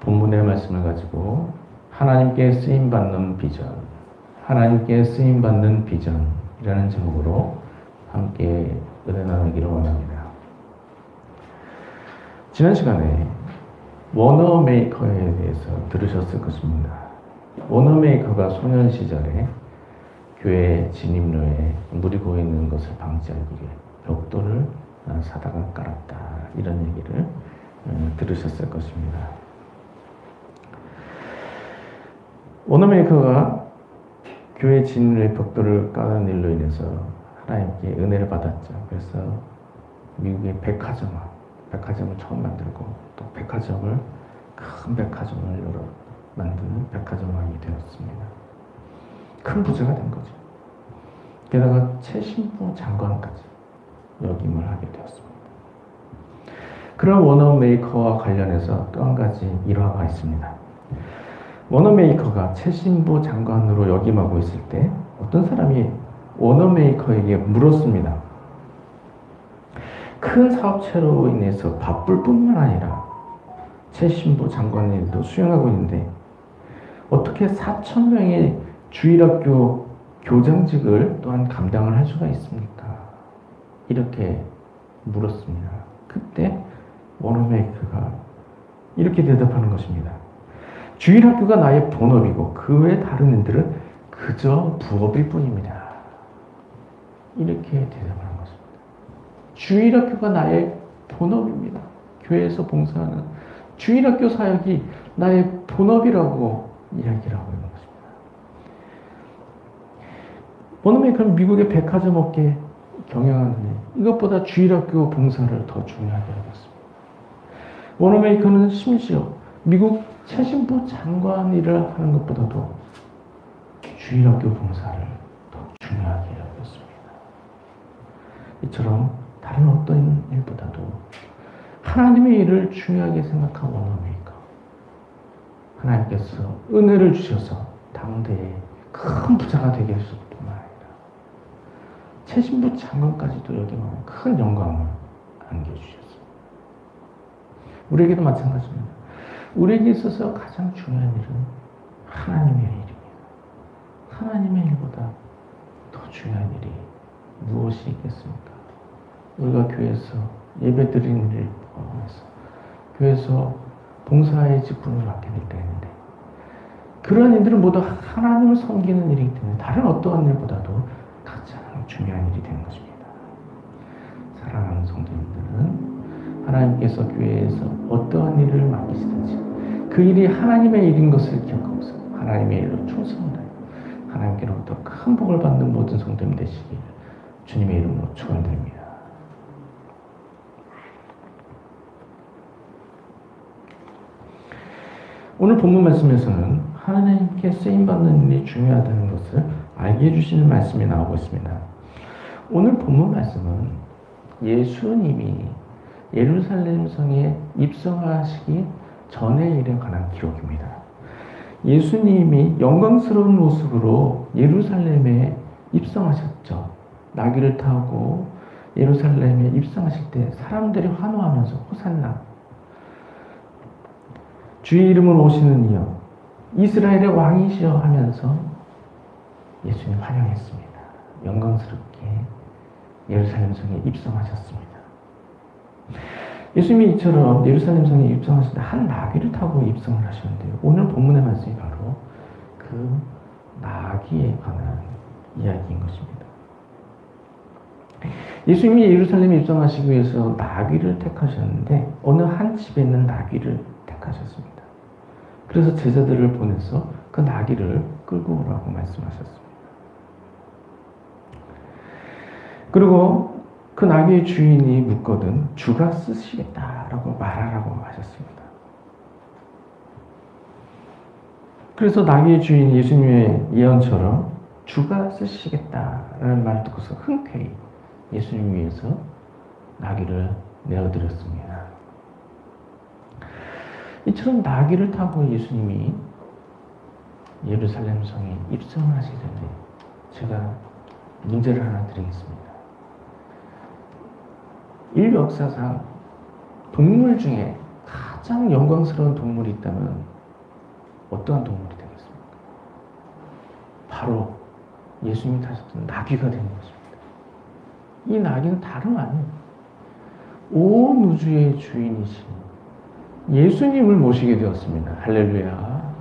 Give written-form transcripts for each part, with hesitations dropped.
본문의 말씀을 가지고 하나님께 쓰임받는 비전, 하나님께 쓰임받는 비전이라는 제목으로 함께 은혜 나누기를 원합니다. 지난 시간에 워너메이커에 대해서 들으셨을 것입니다. 워너메이커가 소년 시절에 교회 진입로에 물이 고여 있는 것을 방지하기 위해 벽돌을 사다가 깔았다, 이런 얘기를 들으셨을 것입니다. 워너메이커가 교회 진입로에 벽돌을 까는 일로 인해서 하나님께 은혜를 받았죠. 그래서 미국의 백화점을 처음 만들고 또 큰 백화점을 여러 만드는 백화점왕이 되었습니다. 큰 부자가 된 거죠. 게다가 최신부 장관까지 역임을 하게 되었습니다. 그런 워너메이커와 관련해서 또 한 가지 일화가 있습니다. 워너메이커가 최신부 장관으로 역임하고 있을 때 어떤 사람이 워너메이커에게 물었습니다. 큰 사업체로 인해서 바쁠 뿐만 아니라 최신부 장관 일도 수행하고 있는데 어떻게 4,000명의 주일학교 교장직을 또한 감당을 할 수가 있습니까? 이렇게 물었습니다. 그때 워너메이커가 이렇게 대답하는 것입니다. 주일학교가 나의 본업이고 그 외 다른 일들은 그저 부업일 뿐입니다. 이렇게 대답하는 것입니다. 주일학교가 나의 본업입니다. 교회에서 봉사하는 주일학교 사역이 나의 본업이라고 이야기를 하고 있는 것입니다. 워너메이커는 미국의 백화점 업계 경영하는 이것보다 주일학교 봉사를 더 중요하게 여겼습니다. 워너메이커는 심지어 미국 최신부 장관 일을 하는 것보다도 주일학교 봉사를 더 중요하게 여겼습니다. 이처럼 다른 어떤 일보다도 하나님의 일을 중요하게 생각한 워너메이커, 하나님께서 은혜를 주셔서 당대에 큰 부자가 되게 하셨을 뿐만 아니라 최신부 장관까지도 여기만 큰 영광을 안겨주셨습니다. 우리에게도 마찬가지입니다. 우리에게 있어서 가장 중요한 일은 하나님의 일입니다. 하나님의 일보다 더 중요한 일이 무엇이 있겠습니까? 우리가 교회에서 예배 드리는 일 포함해서 교회에서 봉사의 직분을 맡게 될 때인데 그러한 일들은 모두 하나님을 섬기는 일이기 때문에 다른 어떠한 일보다도 가장 중요한 일이 되는 것입니다. 사랑하는 성도님들은 하나님께서 교회에서 어떠한 일을 맡기시든지 그 일이 하나님의 일인 것을 기억하고서 하나님의 일로 충성을 하여 하나님께로부터 큰 복을 받는 모든 성도님 되시길 주님의 이름으로 축원드립니다. 오늘 본문 말씀에서는 하나님께 쓰임받는 일이 중요하다는 것을 알게 해주시는 말씀이 나오고 있습니다. 오늘 본문 말씀은 예수님이 예루살렘 성에 입성하시기 전의 일에 관한 기록입니다. 예수님이 영광스러운 모습으로 예루살렘에 입성하셨죠. 나귀를 타고 예루살렘에 입성하실 때 사람들이 환호하면서 호산나, 주의 이름으로 오시는 이여 이스라엘의 왕이시여 하면서 예수님 환영했습니다. 영광스럽게 예루살렘 성에 입성하셨습니다. 예수님이 이처럼 예루살렘 성에 입성하실 때 한 나귀를 타고 입성을 하셨는데요. 오늘 본문의 말씀이 바로 그 나귀에 관한 이야기인 것입니다. 예수님이 예루살렘에 입성하시기 위해서 나귀를 택하셨는데 어느 한 집에 있는 나귀를 택하셨습니다. 그래서 제자들을 보내서 그 나귀를 끌고 오라고 말씀하셨습니다. 그리고 그 나귀의 주인이 묻거든 주가 쓰시겠다라고 말하라고 하셨습니다. 그래서 나귀의 주인이 예수님의 예언처럼 주가 쓰시겠다라는 말을 듣고서 흔쾌히 예수님 위해서 나귀를 내어드렸습니다. 이처럼 나귀를 타고 예수님이 예루살렘 성에 입성을 하시는데 제가 문제를 하나 드리겠습니다. 인류 역사상 동물 중에 가장 가장 영광스러운 동물이 있다면 어떠한 동물이 되겠습니까? 바로 예수님이 타셨던 나귀가 되는 것입니다. 이 나귀는 다름 아닌 온 우주의 주인이신 예수님을 모시게 되었습니다. 할렐루야.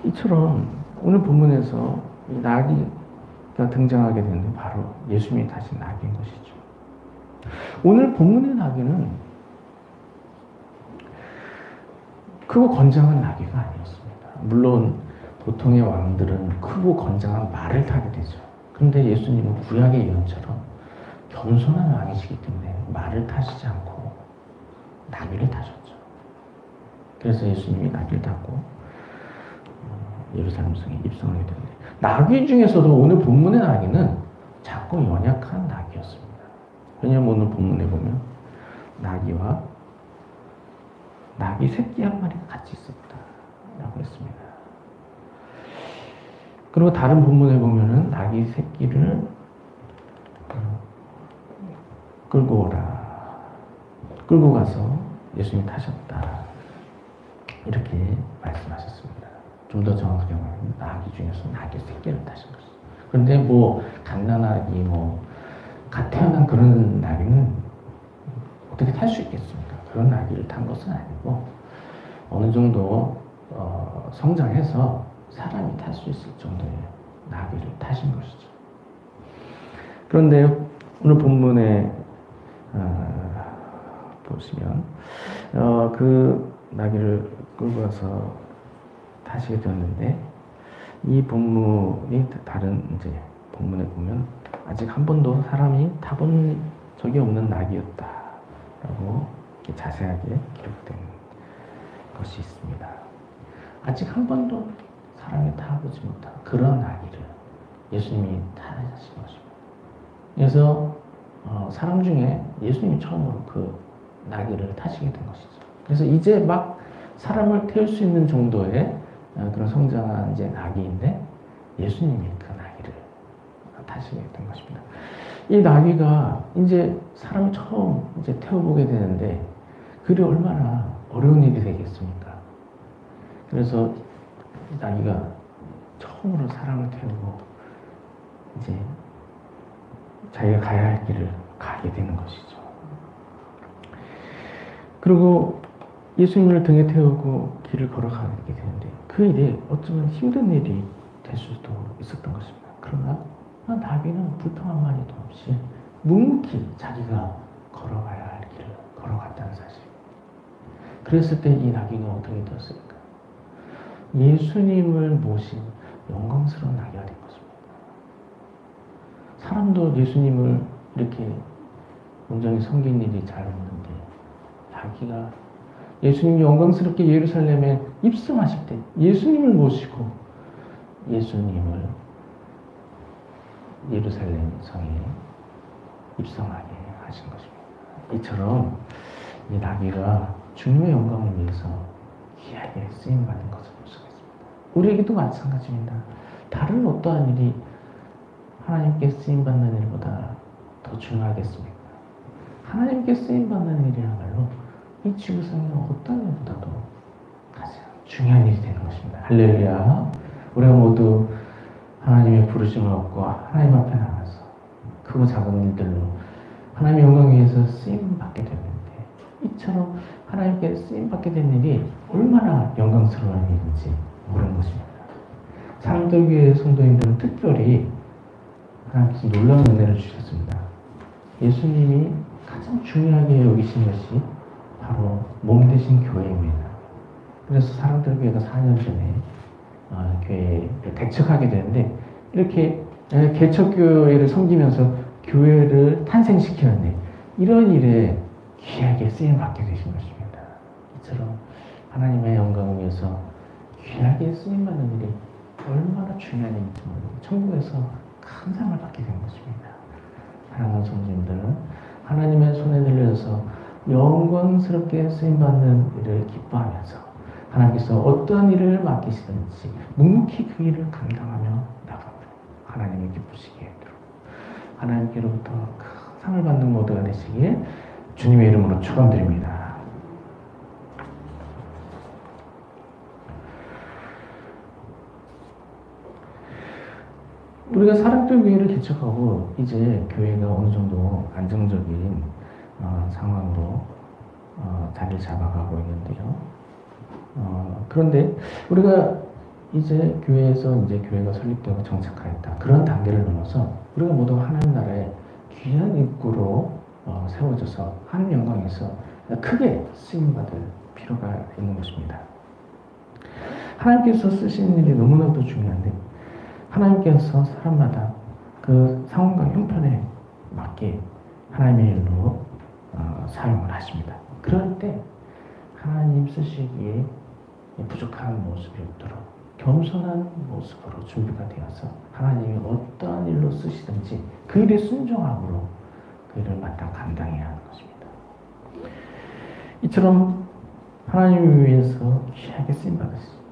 이처럼 오늘 본문에서 이 나귀가 등장하게 되는데 바로 예수님이 타신 나귀인 것이죠. 오늘 본문의 나귀는 크고 건장한 나귀가 아니었습니다. 물론 보통의 왕들은 크고 건장한 말을 타게 되죠. 그런데 예수님은 구약의 예언처럼 겸손한 왕이시기 때문에 말을 타시지 않고 나귀를 타셨죠. 그래서 예수님이 나귀를 타고 예루살렘 성에 입성하게 되는데, 나귀 중에서도 오늘 본문의 나귀는 작고 연약한 나귀였습니다. 왜냐하면 오늘 본문에 보면 나귀와 나귀 새끼 한 마리가 같이 있었다 라고 했습니다. 그리고 다른 본문에 보면은 나귀 새끼를 끌고 가서 예수님이 타셨다 이렇게 말씀하셨습니다. 좀 더 정확하게 말하면 나귀 중에서 나귀 새끼를 타신 것이죠. 그런데 뭐 갓난아기 갓 태어난 그런 나귀는 어떻게 탈 수 있겠습니까? 그런 나귀를 탄 것은 아니고 어느 정도 성장해서 사람이 탈 수 있을 정도의 나귀를 타신 것이죠. 그런데 오늘 본문에 보시면 그 나귀를 끌고 가서 타시게 되었는데, 이 본문이 다른 이제 본문에 보면 아직 한 번도 사람이 타본 적이 없는 나귀였다라고 자세하게 기록된 것이 있습니다. 아직 한 번도 사람이 타보지 못한 그런 나귀를 예수님이 타신 것입니다. 그래서 사람 중에 예수님이 처음으로 그 나귀를 타시게 된 것이죠. 그래서 이제 막 사람을 태울 수 있는 정도의 그런 성장한 이제 나귀인데 예수님이 그 나귀를 타시게 된 것입니다. 이 나귀가 이제 사람을 처음 이제 태워보게 되는데 그게 얼마나 어려운 일이 되겠습니까? 그래서 나귀가 처음으로 사람을 태우고 이제 자기가 가야 할 길을 가게 되는 것이죠. 그리고 예수님을 등에 태우고 길을 걸어가게 되는데 그 일이 어쩌면 힘든 일이 될 수도 있었던 것입니다. 그러나 나귀는 불평한 마디도 없이 묵묵히 자기가 걸어가야 할 길을 걸어갔다는 사실. 그랬을 때 이 나귀가 어떻게 되었을까? 예수님을 모신 영광스러운 나귀가 된 것입니다. 사람도 예수님을 이렇게 온전히 섬긴 일이 잘 없는데 나귀가 예수님이 영광스럽게 예루살렘에 입성하실 때 예수님을 모시고 예수님을 예루살렘 성에 입성하게 하신 것입니다. 이처럼 이 나귀가 주님의 영광을 위해서 귀하게 쓰임받는 것을 볼 수가 있습니다. 우리에게도 마찬가지입니다. 다른 어떠한 일이 하나님께 쓰임받는 일보다 더 중요하겠습니까? 하나님께 쓰임받는 일이야말로 이 지구상의 어떤 일보다도 가장 중요한 일이 되는 것입니다. 할렐루야. 우리가 모두 하나님의 부르심을 얻고 하나님 앞에 나가서 크고 작은 일들로 하나님의 영광 위해서 쓰임받게 되는데, 이처럼 하나님께 쓰임받게 된 일이 얼마나 영광스러운 일인지 모르는 것입니다. 사람들교회 성도님들은 특별히 하나님께서 놀라운 은혜를 주셨습니다. 예수님이 가장 중요하게 여기신 것이 바로 몸 되신 교회입니다. 그래서 사람들교회가 4년 전에 교회를 개척하게 되는데, 이렇게 개척교회를 섬기면서 교회를 탄생시키는데 이런 일에 귀하게 쓰임받게 되신 것입니다. 이처럼 하나님의 영광을 위해서 귀하게 쓰임받는 일이 얼마나 중요한 일인지 모르고 천국에서 큰 상을 받게 된 것입니다. 사랑하는 성도님들은 하나님의 손에 들려서 영광스럽게 쓰임받는 일을 기뻐하면서 하나님께서 어떠한 일을 맡기시든지 묵묵히 그 일을 감당하며 나가고 하나님이 기쁘시게 되도록 하나님께로부터 큰 상을 받는 모두가 되시기에 주님의 이름으로 축원드립니다. 우리가 사랑적 교회를 개척하고 이제 교회가 어느 정도 안정적인 상황으로 자리를 잡아가고 있는데요. 그런데 우리가 이제 교회에서 이제 교회가 설립되고 정착하였다. 그런 단계를 넘어서 우리가 모두 하나님 나라의 귀한 입구로 세워져서 하나님 영광에서 크게 쓰임받을 필요가 있는 것입니다. 하나님께서 쓰시는 일이 너무나도 중요한데 하나님께서 사람마다 그 상황과 형편에 맞게 하나님의 일로 사용을 하십니다. 그럴 때 하나님 쓰시기에 부족한 모습이 없도록 겸손한 모습으로 준비가 되어서 하나님이 어떠한 일로 쓰시든지 그 일에 순종함으로 그 일을 마땅 감당해야 하는 것입니다. 이처럼 하나님을 위해서 귀하게 쓰임받으시죠.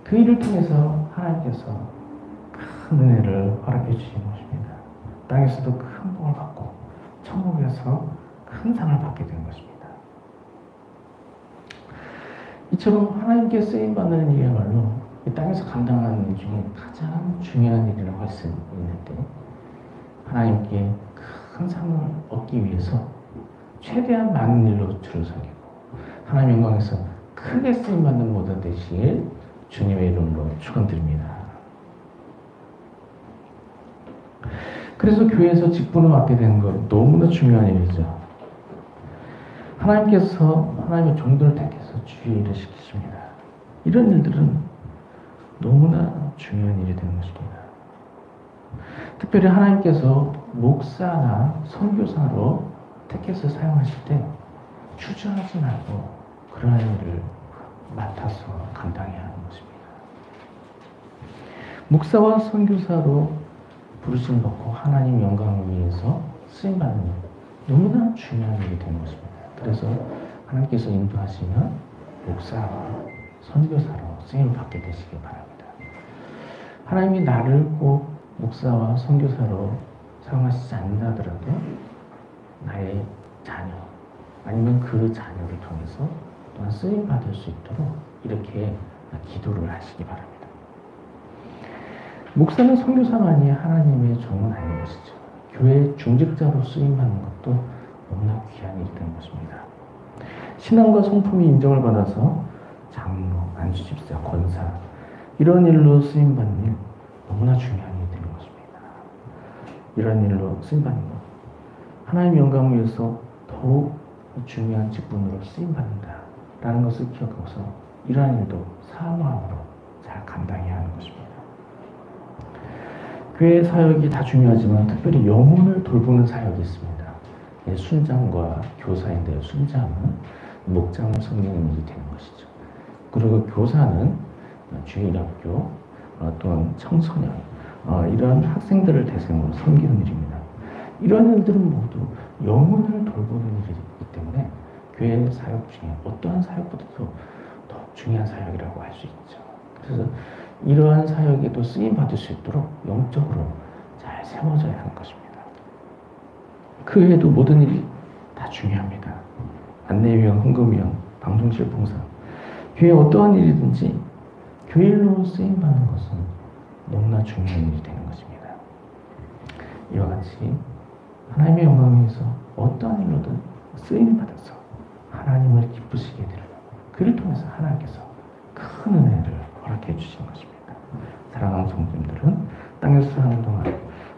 그 일을 통해서 하나님께서 큰 은혜를 허락해 주시는 것입니다. 땅에서도 큰 복을 받고 천국에서 큰 상을 받게 되는 것입니다. 이처럼 하나님께 쓰임받는 일이야말로 이 땅에서 감당하는 일 중에 가장 중요한 일이라고 할 수 있는데 하나님께 큰 상을 얻기 위해서 최대한 많은 일로 줄을 서기고 하나님 영광에서 크게 쓰임받는 모든 되시길 주님의 이름으로 축원드립니다. 그래서 교회에서 직분을 맡게 되는 것 너무나 중요한 일이죠. 하나님께서 하나님의 종들을 택해서 주의 일을 시키십니다. 이런 일들은 너무나 중요한 일이 되는 것입니다. 특별히 하나님께서 목사나 선교사로 택해서 사용하실 때 주저하지 말고 그러한 일을 맡아서 감당해야 하는 것입니다. 목사와 선교사로 부르심 받고 하나님 영광을 위해서 쓰임받는 일, 너무나 중요한 일이 되는 것입니다. 그래서 하나님께서 인도하시면 목사와 선교사로 쓰임을 받게 되시기 바랍니다. 하나님이 나를 꼭 목사와 선교사로 사용하시지 않는다 하더라도 나의 자녀 아니면 그 자녀를 통해서 또한 쓰임 받을 수 있도록 이렇게 기도를 하시기 바랍니다. 목사는 선교사만이 하나님의 종은 아닌 것이죠. 교회 중직자로 쓰임 받는 것도 너무나 귀한 일이 되는 것입니다. 신앙과 성품이 인정을 받아서 장로, 안수집사, 권사 이런 일로 쓰임 받는 일 너무나 중요한 일이 되는 것입니다. 이런 일로 쓰임 받는 것 하나님의 영광을 위해서 더욱 중요한 직분으로 쓰임 받는다라는 것을 기억하고서 이러한 일도 사모함으로 잘 감당해야 하는 것입니다. 교회 사역이 다 중요하지만 특별히 영혼을 돌보는 사역이 있습니다. 순장과 교사인데요. 순장은 목장을 섬기는 일이 되는 것이죠. 그리고 교사는 주일학교 또는 청소년 이런 학생들을 대상으로 섬기는 일입니다. 이런 일들은 모두 영혼을 돌보는 일이기 때문에 교회 사역 중에 어떠한 사역보다도 더 중요한 사역이라고 할 수 있죠. 그래서 이러한 사역에도 쓰임 받을 수 있도록 영적으로 잘 세워져야 하는 것입니다. 그 외에도 모든 일이 다 중요합니다. 안내위원, 헌금위원, 방송실 봉사 교회 어떠한 일이든지 교회 일로 쓰임 받는 것은 너무나 중요한 일이 되는 것입니다. 이와 같이 하나님의 영광을 위해서 어떠한 일로든 쓰임 받아서 하나님을 기쁘시게 되는 그를 통해서 하나님께서 큰 은혜를 허락해 주신 것입니다. 사랑하는 성도님들은 땅에서 사는 동안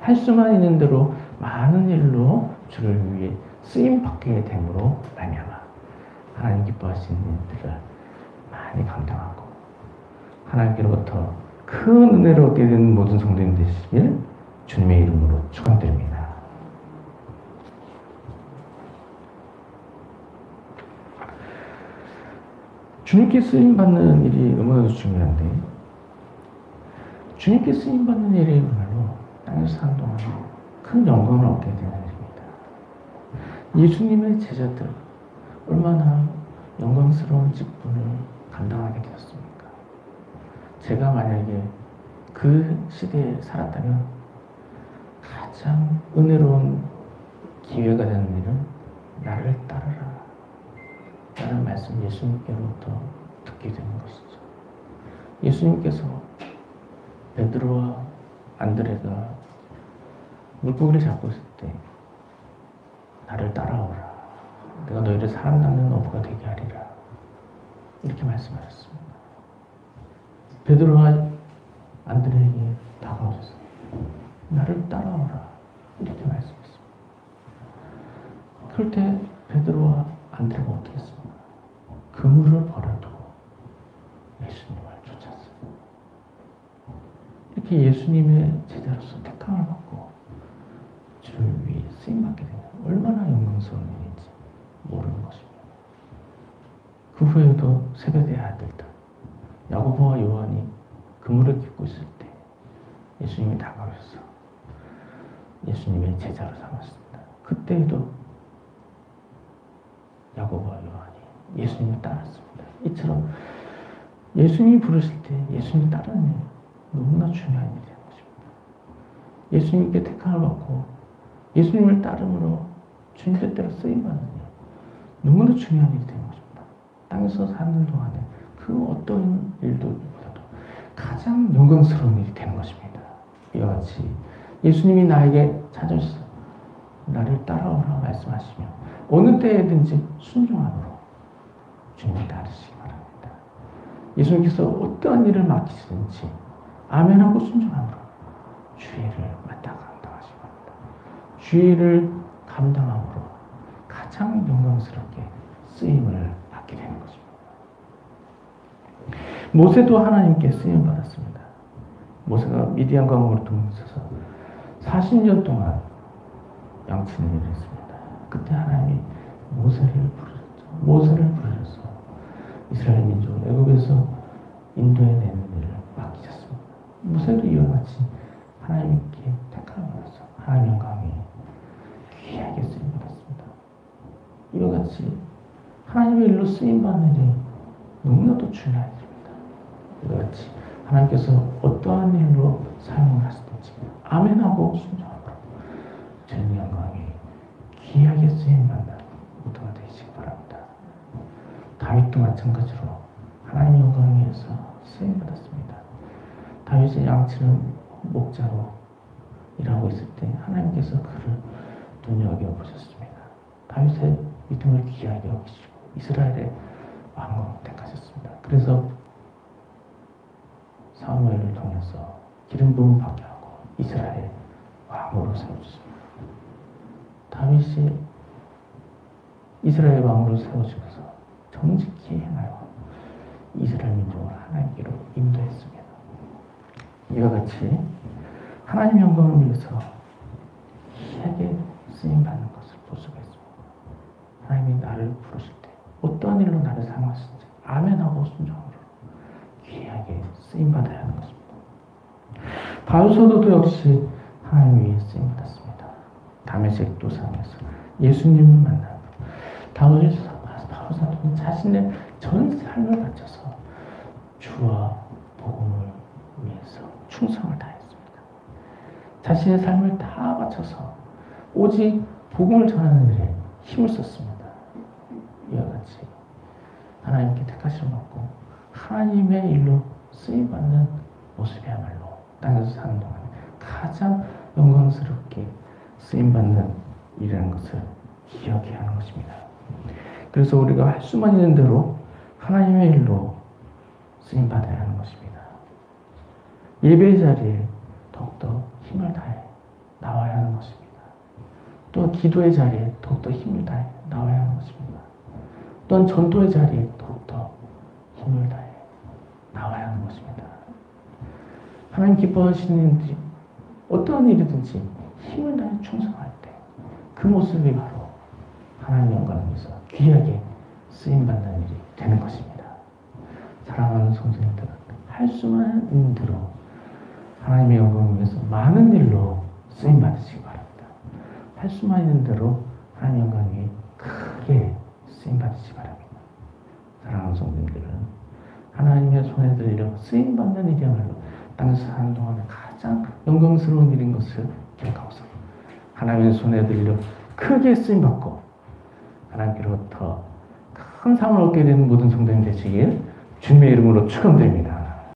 할 수만 있는 대로 많은 일로 주를 위해 쓰임 받게 됨으로 말미암아 하나님 기뻐하시는 일들을 많이 감당하고 하나님께로부터 큰 은혜를 얻게 되는 모든 성도님 되시길 주님의 이름으로 축원드립니다. 주님께 쓰임 받는 일이 너무나도 중요한데 주님께 쓰임 받는 일이야말로 땅에서 사는 동안 큰 영광을 얻게 되는 일입니다. 예수님의 제자들 얼마나 영광스러운 직분을 감당하게 되었습니까? 제가 만약에 그 시대에 살았다면 가장 은혜로운 기회가 되는 일은 나를 따르라 라는 말씀 예수님께로부터 듣게 되는 것이죠. 예수님께서 베드로와 안드레가 물고기를 잡고 있을 때 나를 따라오라. 내가 너희를 사람 낚는 어부가 되게 하리라. 이렇게 말씀하셨습니다. 베드로와 안드레에게 다가오셔서 나를 따라오라. 이렇게 말씀했습니다. 그럴 때 베드로와 안드레가 어떻게 했습니까? 그물을 버려두고 예수님을 쫓았어요. 이렇게 예수님의 제자로서 택함을 받고 주를 위해 쓰임받게 되면 얼마나 영광스러운 일인지 모르는 것입니다. 그 후에도 세베대의 아들들 야고보와 요한이 그물을 깃고 있을 때 예수님이 다가오셔서 예수님의 제자로 삼았습니다. 그때에도 야고보와 요한이 예수님을 따랐습니다. 이처럼 예수님이 부르실 때 예수님을 따르는 일 너무나 중요한 일이라는 것입니다. 예수님께 택함을 받고 예수님을 따름으로 주님 뜻대로 쓰임받는 일 너무나 중요한 일이 되는 것입니다. 땅에서 사는 동안에 그 어떤 일도보다도 가장 영광스러운 일이 되는 것입니다. 이와 같이 예수님이 나에게 찾아오셔서 나를 따라오라 말씀하시며 어느 때에든지 순종함으로 주님을 따르시기 바랍니다. 예수님께서 어떠한 일을 맡기시든지 아멘하고 순종함으로 주의를 맡아 감당하시기 바랍니다. 주의를 감당함으로 가장 영광스럽게 쓰임을 받게 되는 것입니다. 모세도 하나님께 쓰임을 받았습니다. 모세가 미디안 광으로 도망쳐서 40년 동안 양치는 일을 했습니다. 그때 하나님이 모세를 부르셔서 이스라엘 민족을 애굽에서 인도해내는 일을 맡기셨습니다. 모세도 이와 같이 하나님께 택함을 받아서 하나님 영광에 귀하게 쓰임받았습니다. 이와 같이 하나님의 일로 쓰임받는 일이 너무나도 중요한 일입니다. 이와 같이 하나님께서 어떠한 일로 사용을 하시든지 아멘하고 순종함으로 주님 영광에 귀하게 쓰임받는 모두가 되시기 바랍니다. 다윗도 마찬가지로 하나님 영광을 위해서 쓰임받았습니다. 다윗의 양치는 목자로 일하고 있을 때 하나님께서 그를 눈여겨보셨습니다. 다윗의 믿음을 귀하게 여기시고 이스라엘의 왕으로 택하셨습니다. 그래서 사무엘을 통해서 기름 부음 받게 하고 이스라엘의 왕으로 세워주십니다. 다윗이 이스라엘 왕으로 세워지면서 정직히 행하여 이스라엘 민족을 하나님께로 인도했습니다. 이와 같이 하나님 영광을 위해서 귀하게 쓰임받는 것을 볼 수가 있습니다. 하나님이 나를 부르실 때 어떠한 일로 나를 사용하시는지 아멘하고 순종으로 귀하게 쓰임받아야 하는 것입니다. 바울 사도도 역시 하나님 위해 쓰임받았습니다. 다메섹 도상에서 예수님을 만나고 바울 사도는 자신의 전 삶을 바쳐서 주와 복음을 위해서 충성을 다했습니다. 자신의 삶을 다 바쳐서 오직 복음을 전하는 일에 힘을 썼습니다. 이와 같이 하나님께 택하심을 받고 하나님의 일로 쓰임받는 모습이야말로 땅에서 사는 동안 가장 영광스럽게 쓰임받는 일이라는 것을 기억해야 하는 것입니다. 그래서 우리가 할 수만 있는 대로 하나님의 일로 쓰임받아야 하는 것입니다. 예배의 자리에 더욱더 힘을 다해 나와야 하는 것입니다. 또 기도의 자리에 더욱더 힘을 다해 나와야 하는 것입니다. 또한 전도의 자리에 더욱더 힘을 다해 나와야 하는 것입니다. 하나님 기뻐하시는 일이 어떠한 일이든지 힘을 다해 충성할 때 그 모습이 바로 하나님 영광을 위해서 귀하게 쓰임받는 일이 되는 것입니다. 사랑하는 성도님들은 할 수만 있는 대로 하나님의 영광을 위해서 많은 일로 쓰임받으시기 바랍니다. 할 수만 있는 대로 하나님의 영광 위해 크게 쓰임받으시기 바랍니다. 사랑하는 성도님들은 하나님의 손에 들려 쓰임받는 일이야말로 땅에서 사는 동안에 가장 영광스러운 일인 것을 기억하고서 하나님의 손에 들려 크게 쓰임받고 하나님께로부터 큰 상을 얻게 되는 모든 성도님 되시길 주님의 이름으로 축원드립니다.